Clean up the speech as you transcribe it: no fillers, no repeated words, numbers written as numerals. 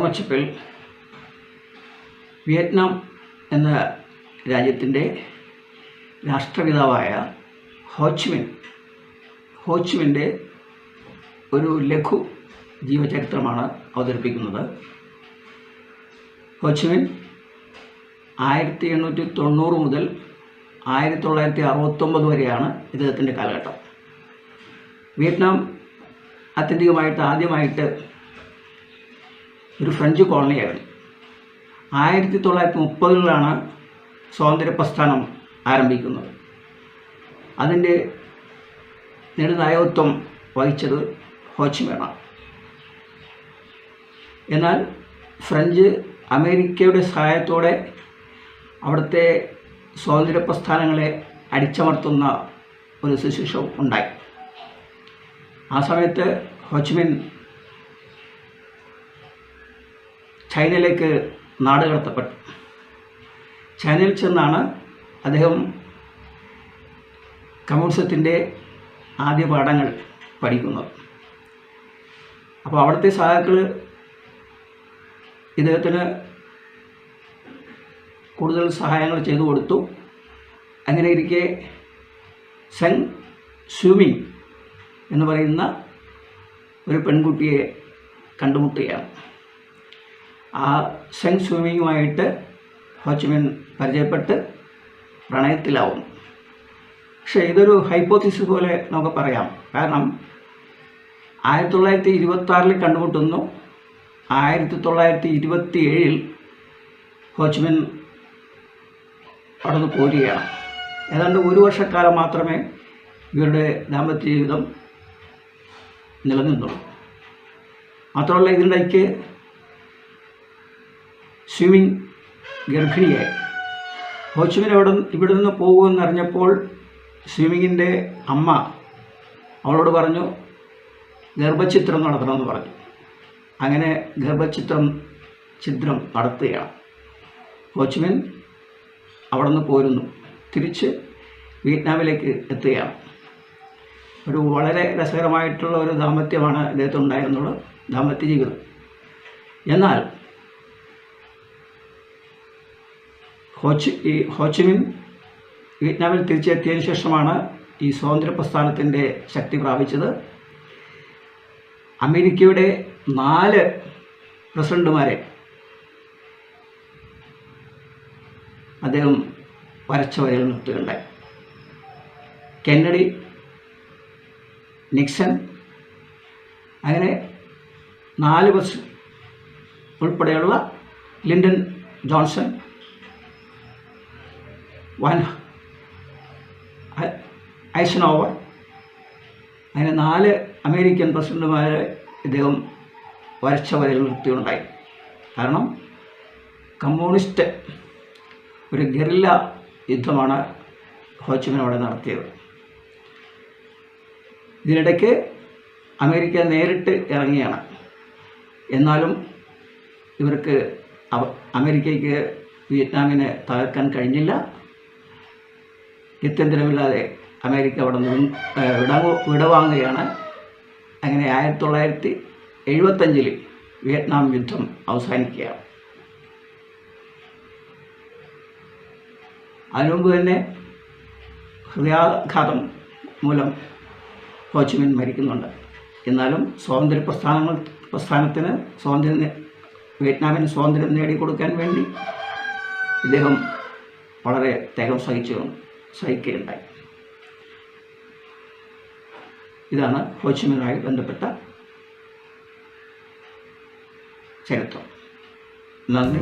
ഓർമ്മച്ചപ്പിൽ Vietnam എന്ന രാജ്യത്തിൻ്റെ രാഷ്ട്രപിതാവായ ഹോച്ചിമിൻ്റെ ഒരു ലഘു ജീവചരിത്രമാണ് അവതരിപ്പിക്കുന്നത്. ഹോച്ചിമിൻ 1890 മുതൽ 1969 വരെയാണ് ഇദ്ദേഹത്തിൻ്റെ കാലഘട്ടം. വിയറ്റ്നാം ആത്യന്തികമായിട്ട് ഒരു ഫ്രഞ്ച് കോളനിയായിരുന്നു. 1930കളിലാണ് സ്വാതന്ത്ര്യ പ്രസ്ഥാനം ആരംഭിക്കുന്നത്. അതിൻ്റെ നെടുനായകത്വം വഹിച്ചത് ഹോച്ചിമിനാണ്. എന്നാൽ ഫ്രഞ്ച് അമേരിക്കയുടെ സഹായത്തോടെ അവിടുത്തെ സ്വാതന്ത്ര്യ പ്രസ്ഥാനങ്ങളെ അടിച്ചമർത്തുന്ന ഒരു സ്ഥിതിവിശേഷം ഉണ്ടായി. ആ സമയത്ത് ഹോച്ചിമിൻ ചൈനയിലേക്ക് നാടുകടത്തപ്പെട്ടു. ചൈനയിൽ ചെന്നാണ് അദ്ദേഹം കമ്മ്യൂണിസത്തിൻ്റെ ആദ്യ പാഠങ്ങൾ പഠിക്കുന്നത്. അപ്പോൾ അവിടുത്തെ സഹാക്കൾ ഇദ്ദേഹത്തിന് കൂടുതൽ സഹായങ്ങൾ ചെയ്തു കൊടുത്തു. അങ്ങനെ ഇരിക്കെ സെങ് സ്യൂമിങ് എന്ന് പറയുന്ന ഒരു പെൺകുട്ടിയെ കണ്ടുമുട്ടുകയാണ്. ആ സെങ് സ്യൂമിങ്ങുമായിട്ട് ഹോച്ചിമിൻ പരിചയപ്പെട്ട് പ്രണയത്തിലാവുന്നു. പക്ഷേ ഇതൊരു ഹൈപ്പോത്തിസിസ് പോലെ നമുക്ക് പറയാം. കാരണം 1926 കണ്ടുമുട്ടുന്നു. 1927 ഹോച്ചിമിൻ അവിടെ നിന്ന് പോരുകയാണ്. ഏതാണ്ട് ഒരു വർഷക്കാലം മാത്രമേ ഇവരുടെ ദാമ്പത്യ ജീവിതം നിലനിന്നുള്ളൂ. മാത്രമല്ല ഇതിനിടയ്ക്ക് സ്വിമ്മിങ് ഗർഭിണിയായി. ഹോച്ചിമിൻ ഇവിടെ നിന്ന് പോകുമെന്നറിഞ്ഞപ്പോൾ സ്വിമ്മിങ്ങിൻ്റെ അമ്മ അവളോട് പറഞ്ഞു ഗർഭഛിദ്രം നടത്തണമെന്ന് പറഞ്ഞു. അങ്ങനെ ഗർഭഛിദ്രം നടത്തുകയാണ്. ഹോച്ചിമിൻ അവിടെ നിന്ന് പോരുന്നു. തിരിച്ച് വിയറ്റ്നാമിലേക്ക് എത്തുകയാണ്. ഒരു വളരെ രസകരമായിട്ടുള്ള ഒരു ദാമ്പത്യമാണ് ഇദ്ദേഹത്തിനുണ്ടായിരുന്നുള്ളത്, ദാമ്പത്യ ജീവിതം. എന്നാൽ ഹോച്ചിമിൻ വിയറ്റ്നാമിൽ തിരിച്ചെത്തിയതിനു ശേഷമാണ് ഈ സ്വാതന്ത്ര്യ പ്രസ്ഥാനത്തിൻ്റെ ശക്തി പ്രാപിച്ചത്. അമേരിക്കയുടെ 4 പ്രസിഡന്റുമാരെ അദ്ദേഹം വരച്ച വരയിൽ നിർത്തുകയുണ്ടായി. കെന്നഡി, നിക്സൺ, അങ്ങനെ 4 പ്രസിഡന്റ് ഉൾപ്പെടെയുള്ള ലിൻഡൻ ജോൺസൺ, ഐസൻഹോവർ, അങ്ങനെ 4 അമേരിക്കൻ പ്രസിഡന്റുമാരെ ഇദ്ദേഹം വരച്ച വരയിൽ നിർത്തുകയുണ്ടായി. കാരണം കമ്മ്യൂണിസ്റ്റ് ഒരു ഗറില്ല യുദ്ധമാണ് ഹോച്ചിമിൻ അവിടെ നടത്തിയത്. ഇതിനിടയ്ക്ക് അമേരിക്ക നേരിട്ട് ഇറങ്ങിയാണ്. എന്നാലും ഇവർക്ക് അമേരിക്കയ്ക്ക് വിയറ്റ്നാമിനെ തകർക്കാൻ കഴിഞ്ഞില്ല. ഗത്യന്തരമില്ലാതെ അമേരിക്ക അവിടെ നിന്ന് വിടവാങ്ങുകയാണ്. അങ്ങനെ 1975 വിയറ്റ്നാം യുദ്ധം അവസാനിക്കുകയാണ്. അതിനുമുമ്പ് തന്നെ ഹൃദയാഘാതം മൂലം ഹോച്ചിമിൻ മരിക്കുന്നുണ്ട്. എന്നാലും പ്രസ്ഥാനത്തിന് വിയറ്റ്നാമിന് സ്വാതന്ത്ര്യം നേടിക്കൊടുക്കാൻ വേണ്ടി ഇദ്ദേഹം വളരെ ത്യാഗം സഹിക്കുകയുണ്ടായി. ഇതാണ് ഹോച്ചിമിനുമായി ബന്ധപ്പെട്ട ചരിത്രം. നന്ദി.